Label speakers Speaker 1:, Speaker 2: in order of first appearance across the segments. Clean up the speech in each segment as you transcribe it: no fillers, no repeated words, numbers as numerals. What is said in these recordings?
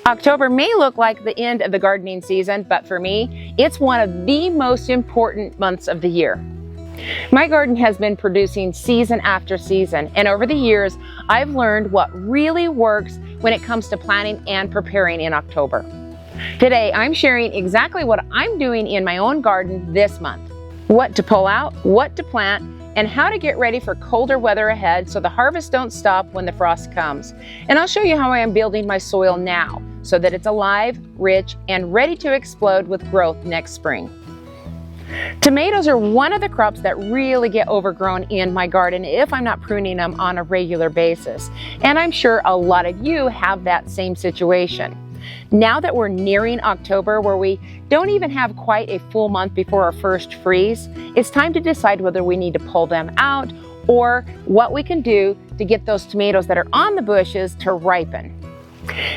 Speaker 1: October may look like the end of the gardening season, but for me, it's one of the most important months of the year. My garden has been producing season after season, and over the years, I've learned what really works when it comes to planting and preparing in October. Today, I'm sharing exactly what I'm doing in my own garden this month. What to pull out, what to plant, and how to get ready for colder weather ahead so the harvest don't stop when the frost comes. And I'll show you how I am building my soil now so that it's alive, rich, and ready to explode with growth next spring. Tomatoes are one of the crops that really get overgrown in my garden if I'm not pruning them on a regular basis. And I'm sure a lot of you have that same situation. Now that we're nearing October, where we don't even have quite a full month before our first freeze, it's time to decide whether we need to pull them out or what we can do to get those tomatoes that are on the bushes to ripen.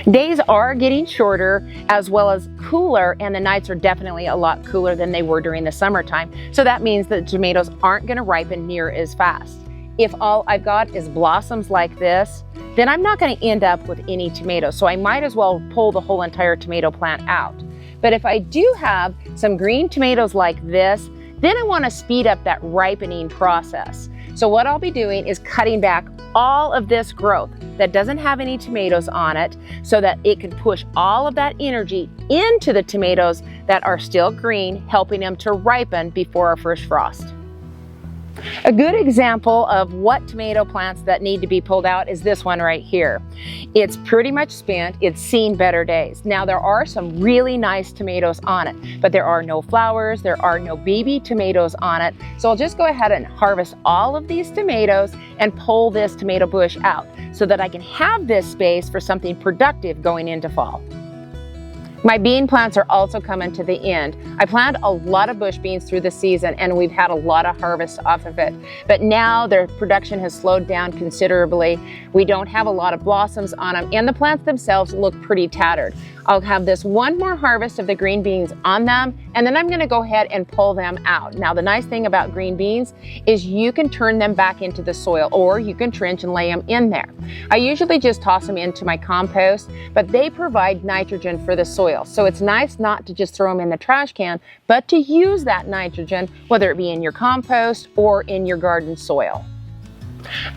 Speaker 1: Days are getting shorter as well as cooler, and the nights are definitely a lot cooler than they were during the summertime. So that means that the tomatoes aren't going to ripen near as fast. If all I've got is blossoms like this, then I'm not going to end up with any tomatoes. So I might as well pull the whole entire tomato plant out. But if I do have some green tomatoes like this, then I want to speed up that ripening process. So what I'll be doing is cutting back all of this growth that doesn't have any tomatoes on it so that it can push all of that energy into the tomatoes that are still green, helping them to ripen before our first frost. A good example of what tomato plants that need to be pulled out is this one right here. It's pretty much spent. It's seen better days. Now there are some really nice tomatoes on it, but there are no flowers, there are no baby tomatoes on it. So I'll just go ahead and harvest all of these tomatoes and pull this tomato bush out so that I can have this space for something productive going into fall. My bean plants are also coming to the end. I planted a lot of bush beans through the season and we've had a lot of harvest off of it. But now their production has slowed down considerably. We don't have a lot of blossoms on them and the plants themselves look pretty tattered. I'll have this one more harvest of the green beans on them and then I'm going to go ahead and pull them out. Now the nice thing about green beans is you can turn them back into the soil or you can trench and lay them in there. I usually just toss them into my compost, but they provide nitrogen for the soil. So it's nice not to just throw them in the trash can, but to use that nitrogen, whether it be in your compost or in your garden soil.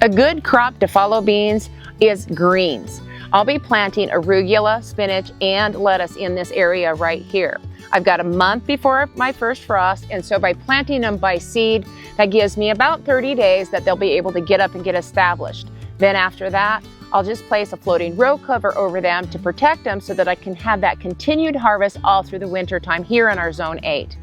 Speaker 1: A good crop to follow beans is greens. I'll be planting arugula, spinach, and lettuce in this area right here. I've got a month before my first frost, and so by planting them by seed, that gives me about 30 days that they'll be able to get up and get established. Then after that, I'll just place a floating row cover over them to protect them so that I can have that continued harvest all through the winter time here in our Zone 8.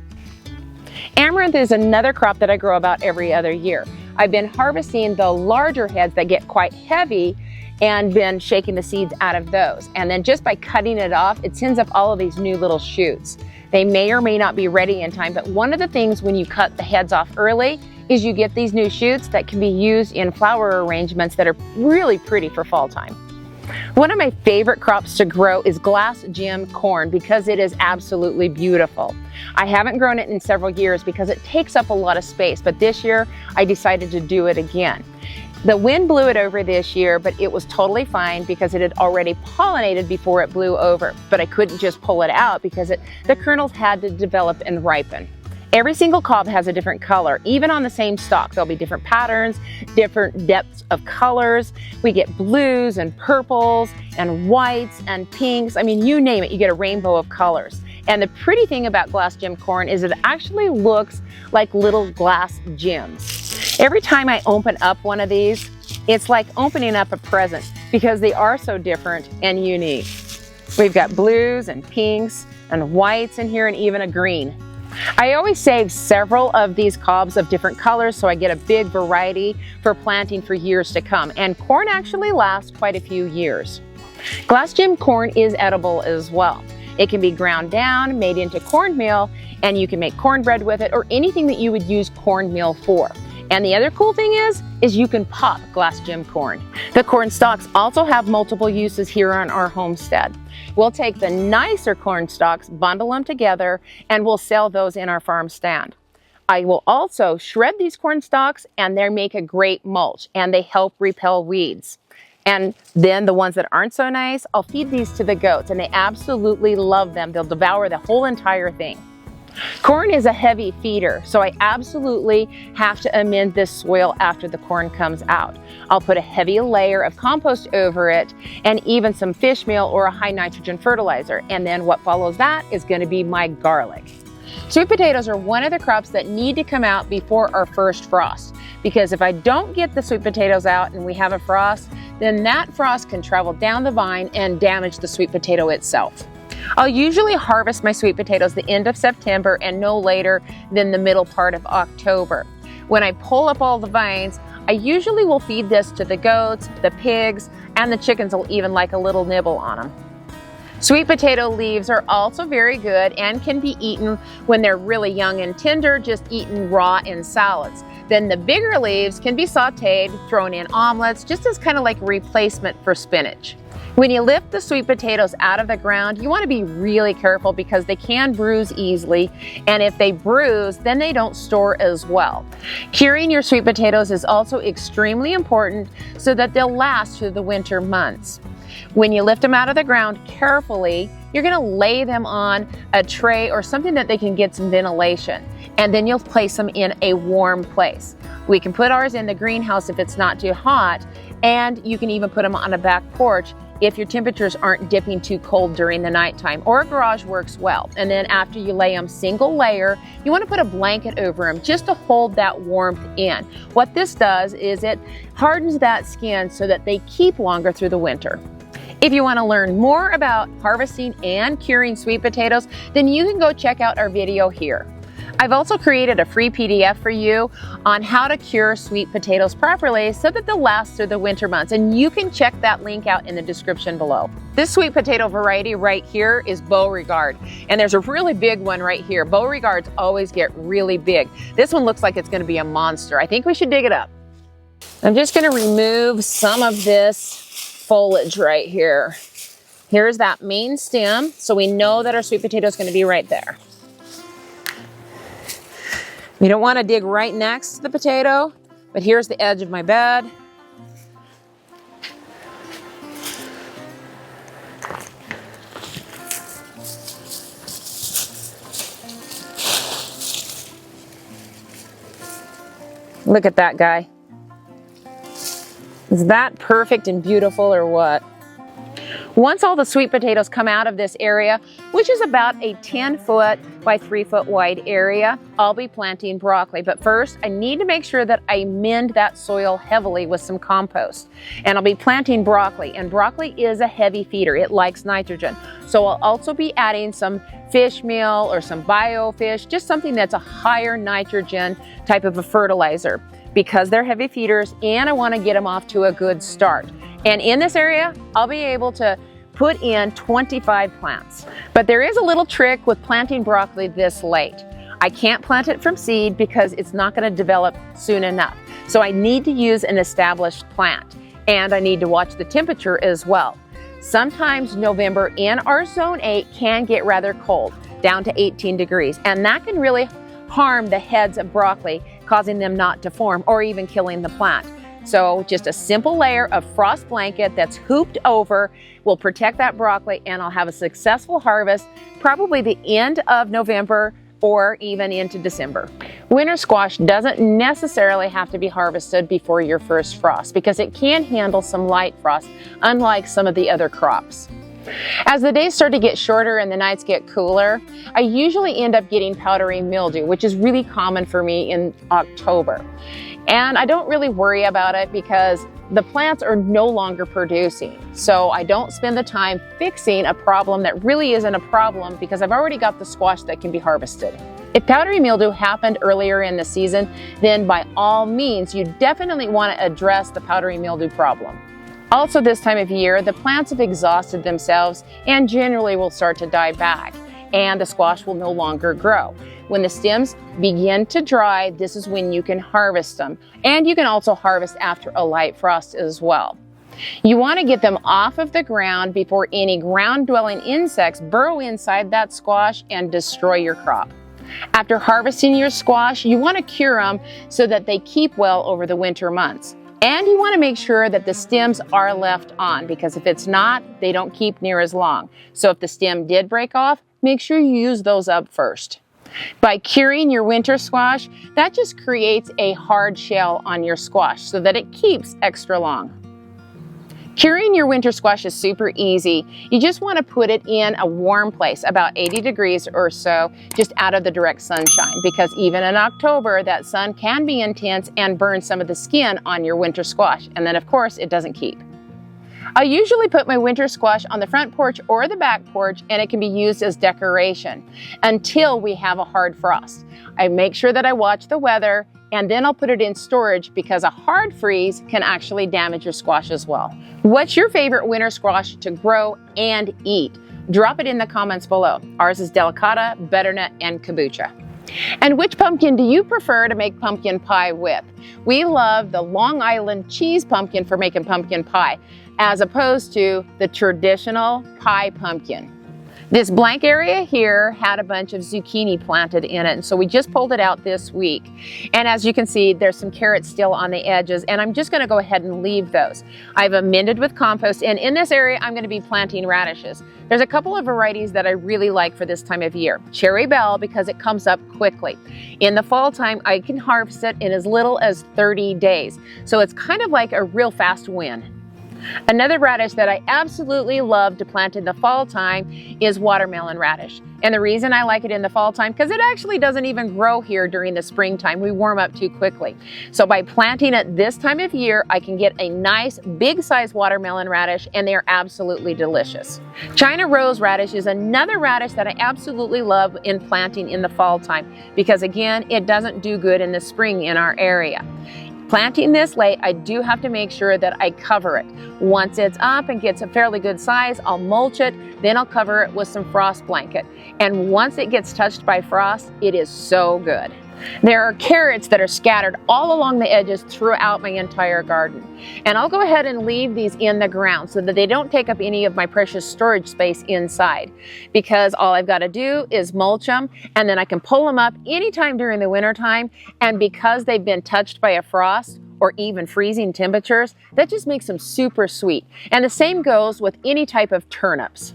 Speaker 1: Amaranth is another crop that I grow about every other year. I've been harvesting the larger heads that get quite heavy and been shaking the seeds out of those. And then just by cutting it off, it sends up all of these new little shoots. They may or may not be ready in time, but one of the things when you cut the heads off early is you get these new shoots that can be used in flower arrangements that are really pretty for fall time. One of my favorite crops to grow is glass gem corn because it is absolutely beautiful. I haven't grown it in several years because it takes up a lot of space, but this year I decided to do it again. The wind blew it over this year, but it was totally fine because it had already pollinated before it blew over. But I couldn't just pull it out because the kernels had to develop and ripen. Every single cob has a different color. Even on the same stalk, there'll be different patterns, different depths of colors. We get blues and purples and whites and pinks. I mean, you name it, you get a rainbow of colors. And the pretty thing about glass gem corn is it actually looks like little glass gems. Every time I open up one of these, it's like opening up a present because they are so different and unique. We've got blues and pinks and whites in here and even a green. I always save several of these cobs of different colors so I get a big variety for planting for years to come. And corn actually lasts quite a few years. Glass gem corn is edible as well. It can be ground down, made into cornmeal, and you can make cornbread with it or anything that you would use cornmeal for. And the other cool thing is you can pop glass gem corn. The corn stalks also have multiple uses here on our homestead. We'll take the nicer corn stalks, bundle them together, and we'll sell those in our farm stand. I will also shred these corn stalks and they make a great mulch and they help repel weeds. And then the ones that aren't so nice, I'll feed these to the goats, and they absolutely love them. They'll devour the whole entire thing. Corn is a heavy feeder, so I absolutely have to amend this soil after the corn comes out. I'll put a heavy layer of compost over it and even some fish meal or a high nitrogen fertilizer. And then what follows that is going to be my garlic. Sweet potatoes are one of the crops that need to come out before our first frost, because if I don't get the sweet potatoes out and we have a frost, then that frost can travel down the vine and damage the sweet potato itself. I'll usually harvest my sweet potatoes the end of September and no later than the middle part of October. When I pull up all the vines, I usually will feed this to the goats, the pigs, and the chickens will even like a little nibble on them. Sweet potato leaves are also very good and can be eaten when they're really young and tender, just eaten raw in salads. Then the bigger leaves can be sauteed, thrown in omelets, just as kind of like a replacement for spinach. When you lift the sweet potatoes out of the ground, you want to be really careful because they can bruise easily, and if they bruise, then they don't store as well. Curing your sweet potatoes is also extremely important so that they'll last through the winter months. When you lift them out of the ground carefully, you're going to lay them on a tray or something that they can get some ventilation, and then you'll place them in a warm place. We can put ours in the greenhouse if it's not too hot, and you can even put them on a back porch if your temperatures aren't dipping too cold during the nighttime, or a garage works well. And then after you lay them single layer, you want to put a blanket over them just to hold that warmth in. What this does is it hardens that skin so that they keep longer through the winter. If you want to learn more about harvesting and curing sweet potatoes, then you can go check out our video here. I've also created a free PDF for you on how to cure sweet potatoes properly so that they'll last through the winter months, and you can check that link out in the description below. This sweet potato variety right here is Beauregard, and there's a really big one right here. Beauregards always get really big. This one looks like it's going to be a monster. I think we should dig it up. I'm just going to remove some of this foliage right here. Here's that main stem, so we know that our sweet potato is going to be right there. You don't want to dig right next to the potato, but here's the edge of my bed. Look at that guy. Is that perfect and beautiful or what? Once all the sweet potatoes come out of this area, which is about a 10-foot by 3-foot wide area, I'll be planting broccoli. But first, I need to make sure that I mend that soil heavily with some compost. And I'll be planting broccoli, and broccoli is a heavy feeder. It likes nitrogen. So I'll also be adding some fish meal or some biofish, just something that's a higher nitrogen type of a fertilizer, because they're heavy feeders and I want to get them off to a good start. And in this area, I'll be able to put in 25 plants. But there is a little trick with planting broccoli this late. I can't plant it from seed because it's not going to develop soon enough. So I need to use an established plant, and I need to watch the temperature as well. Sometimes November in our zone 8 can get rather cold, down to 18 degrees, and that can really harm the heads of broccoli, causing them not to form or even killing the plant. So just a simple layer of frost blanket that's hooped over will protect that broccoli, and I'll have a successful harvest probably the end of November or even into December. Winter squash doesn't necessarily have to be harvested before your first frost because it can handle some light frost, unlike some of the other crops. As the days start to get shorter and the nights get cooler, I usually end up getting powdery mildew, which is really common for me in October. And I don't really worry about it because the plants are no longer producing. So I don't spend the time fixing a problem that really isn't a problem because I've already got the squash that can be harvested. If powdery mildew happened earlier in the season, then by all means, you definitely want to address the powdery mildew problem. Also this time of year, the plants have exhausted themselves and generally will start to die back, and the squash will no longer grow. When the stems begin to dry, this is when you can harvest them. And you can also harvest after a light frost as well. You want to get them off of the ground before any ground-dwelling insects burrow inside that squash and destroy your crop. After harvesting your squash, you want to cure them so that they keep well over the winter months. And you want to make sure that the stems are left on, because if it's not, they don't keep near as long. So if the stem did break off, make sure you use those up first. By curing your winter squash, that just creates a hard shell on your squash so that it keeps extra long. Curing your winter squash is super easy. You just want to put it in a warm place, about 80 degrees or so, just out of the direct sunshine, because even in October, that sun can be intense and burn some of the skin on your winter squash. And then of course, it doesn't keep. I usually put my winter squash on the front porch or the back porch, and it can be used as decoration until we have a hard frost. I make sure that I watch the weather, and then I'll put it in storage, because a hard freeze can actually damage your squash as well. What's your favorite winter squash to grow and eat? Drop it in the comments below. Ours is delicata, butternut, and kabocha. And which pumpkin do you prefer to make pumpkin pie with? We love the Long Island cheese pumpkin for making pumpkin pie, as opposed to the traditional pie pumpkin. This blank area here had a bunch of zucchini planted in it, and so we just pulled it out this week. And as you can see, there's some carrots still on the edges, and I'm just going to go ahead and leave those. I've amended with compost, and in this area I'm going to be planting radishes. There's a couple of varieties that I really like for this time of year. Cherry Belle, because it comes up quickly. In the fall time, I can harvest it in as little as 30 days. So it's kind of like a real fast win. Another radish that I absolutely love to plant in the fall time is watermelon radish. And the reason I like it in the fall time, because it actually doesn't even grow here during the springtime. We warm up too quickly. So by planting it this time of year, I can get a nice big size watermelon radish, and they are absolutely delicious. China rose radish is another radish that I absolutely love in planting in the fall time, because again, it doesn't do good in the spring in our area. Planting this late, I do have to make sure that I cover it. Once it's up and gets a fairly good size, I'll mulch it, then I'll cover it with some frost blanket. And once it gets touched by frost, it is so good. There are carrots that are scattered all along the edges throughout my entire garden. And I'll go ahead and leave these in the ground so that they don't take up any of my precious storage space inside. Because all I've got to do is mulch them, and then I can pull them up anytime during the winter time. And because they've been touched by a frost or even freezing temperatures, that just makes them super sweet. And the same goes with any type of turnips.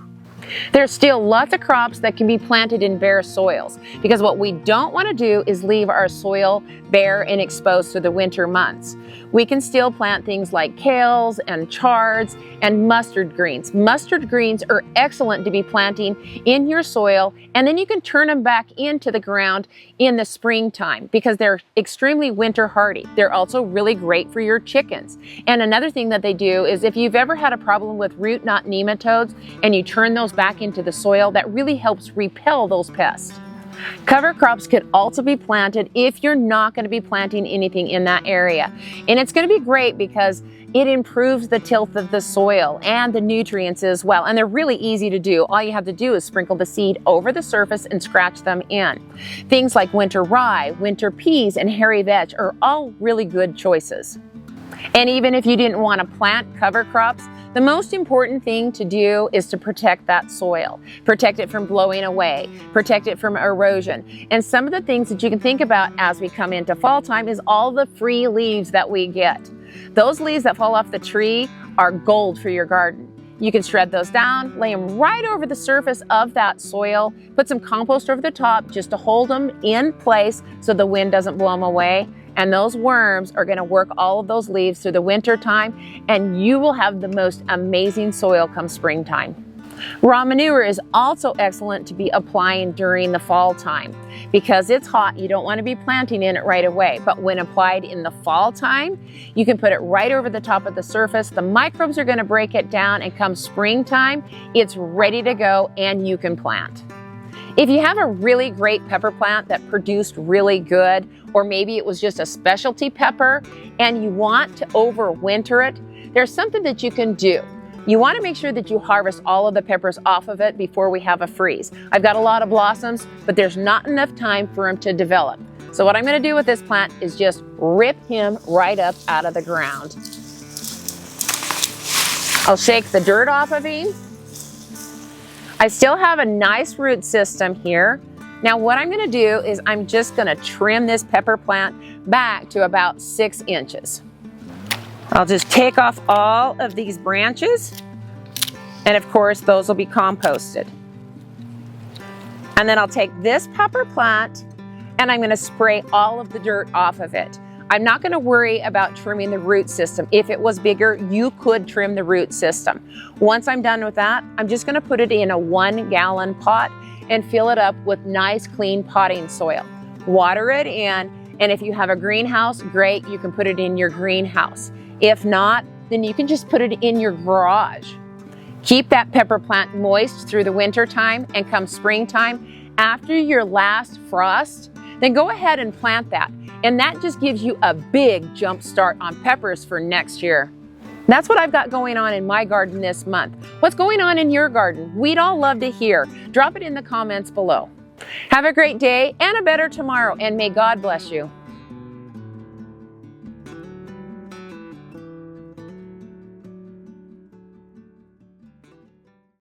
Speaker 1: There's still lots of crops that can be planted in bare soils, because what we don't want to do is leave our soil bare and exposed to the winter months. We can still plant things like kales and chards and mustard greens. Mustard greens are excellent to be planting in your soil, and then you can turn them back into the ground in the springtime because they're extremely winter hardy. They're also really great for your chickens. And another thing that they do is if you've ever had a problem with root knot nematodes and you turn those back into the soil, that really helps repel those pests. Cover crops could also be planted if you're not going to be planting anything in that area. And it's going to be great because it improves the tilth of the soil and the nutrients as well. And they're really easy to do. All you have to do is sprinkle the seed over the surface and scratch them in. Things like winter rye, winter peas, and hairy vetch are all really good choices. And even if you didn't want to plant cover crops, the most important thing to do is to protect that soil. Protect it from blowing away, protect it from erosion. And some of the things that you can think about as we come into fall time is all the free leaves that we get. Those leaves that fall off the tree are gold for your garden. You can shred those down, lay them right over the surface of that soil, put some compost over the top just to hold them in place so the wind doesn't blow them away. And those worms are going to work all of those leaves through the winter time, and you will have the most amazing soil come springtime. Raw manure is also excellent to be applying during the fall time. Because it's hot, you don't want to be planting in it right away. But when applied in the fall time, you can put it right over the top of the surface. The microbes are going to break it down, and come springtime, it's ready to go and you can plant. If you have a really great pepper plant that produced really good, or maybe it was just a specialty pepper and you want to overwinter it, there's something that you can do. You want to make sure that you harvest all of the peppers off of it before we have a freeze. I've got a lot of blossoms, but there's not enough time for them to develop. So what I'm going to do with this plant is just rip him right up out of the ground. I'll shake the dirt off of him. I still have a nice root system here. Now what I'm going to do is I'm just going to trim this pepper plant back to about 6 inches. I'll just take off all of these branches, and of course those will be composted. And then I'll take this pepper plant and I'm going to spray all of the dirt off of it. I'm not going to worry about trimming the root system. If it was bigger, you could trim the root system. Once I'm done with that, I'm just going to put it in a 1-gallon pot and fill it up with nice clean potting soil. Water it in, and if you have a greenhouse, great, you can put it in your greenhouse. If not, then you can just put it in your garage. Keep that pepper plant moist through the winter time, and come springtime, after your last frost, then go ahead and plant that. And that just gives you a big jump start on peppers for next year. That's what I've got going on in my garden this month. What's going on in your garden? We'd all love to hear. Drop it in the comments below. Have a great day and a better tomorrow, and may God bless you.